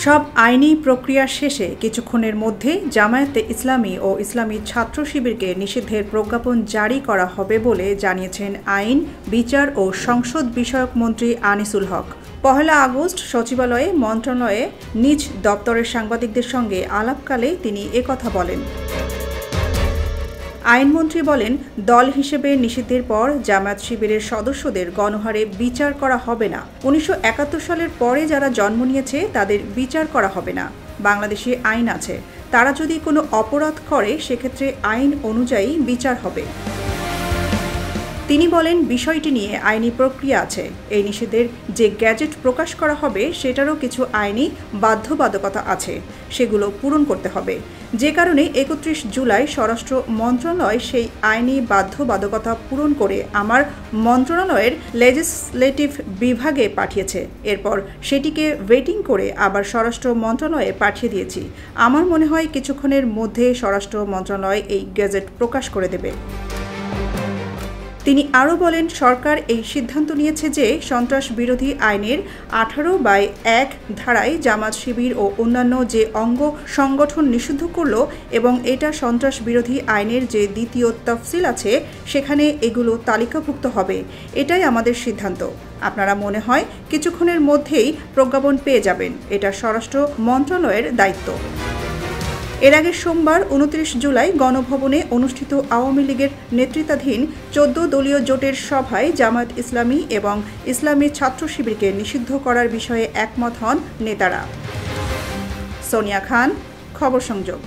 সব আইনি প্রক্রিয়া শেষে কিছুক্ষণের মধ্যে জামায়াতে ইসলামী ও ইসলামী ছাত্র শিবিরকে নিষিদ্ধের প্রজ্ঞাপন জারি করা হবে বলে জানিয়েছেন আইন, বিচার ও সংসদ বিষয়ক মন্ত্রী আনিসুল হক। ১ আগস্ট সচিবালয়ে মন্ত্রণালয়ে নিজ দপ্তরের সাংবাদিকদের সঙ্গে আলাপকালে তিনি একথা বলেন। আইনমন্ত্রী বলেন, দল হিসেবে নিষিদ্ধের পর জামায়াত শিবিরের সদস্যদের গণহারে বিচার করা হবে না। ১৯৭১ সালের পরে যারা জন্ম নিয়েছে তাদের বিচার করা হবে না। বাংলাদেশে আইন আছে, তারা যদি কোনো অপরাধ করে সেক্ষেত্রে আইন অনুযায়ী বিচার হবে। তিনি বলেন, বিষয়টি নিয়ে আইনি প্রক্রিয়া আছে। এই নিষেধের যে গ্যাজেট প্রকাশ করা হবে সেটারও কিছু আইনি বাধ্যবাধকতা আছে, সেগুলো পূরণ করতে হবে। যে কারণে ৩১ জুলাই স্বরাষ্ট্র মন্ত্রণালয় সেই আইনি বাধ্যবাধকতা পূরণ করে আমার মন্ত্রণালয়ের লেজিসলেটিভ বিভাগে পাঠিয়েছে। এরপর সেটিকে ওয়েটিং করে আবার স্বরাষ্ট্র মন্ত্রণালয়ে পাঠিয়ে দিয়েছি। আমার মনে হয় কিছুক্ষণের মধ্যে স্বরাষ্ট্র মন্ত্রণালয় এই গ্যাজেট প্রকাশ করে দেবে। তিনি আরও বলেন, সরকার এই সিদ্ধান্ত নিয়েছে যে সন্ত্রাস বিরোধী আইনের ১৮/১ ধারায় জামাত শিবির ও অন্যান্য যে অঙ্গ সংগঠন নিষিদ্ধ করল এবং এটা সন্ত্রাস বিরোধী আইনের যে দ্বিতীয় তফসিল আছে সেখানে এগুলো তালিকাভুক্ত হবে। এটাই আমাদের সিদ্ধান্ত। আপনারা মনে হয় কিছুক্ষণের মধ্যেই প্রজ্ঞাপন পেয়ে যাবেন। এটা স্বরাষ্ট্র মন্ত্রণালয়ের দায়িত্ব। এর আগে সোমবার ২৯ জুলাই গণভবনে অনুষ্ঠিত আওয়ামী লীগের নেতৃত্বাধীন ১৪ দলীয় জোটের সভায় জামায়াত ইসলামী এবং ইসলামী ছাত্র শিবিরকে নিষিদ্ধ করার বিষয়ে একমত হন নেতারা। সোনিয়া খান, খবর সংযোগ।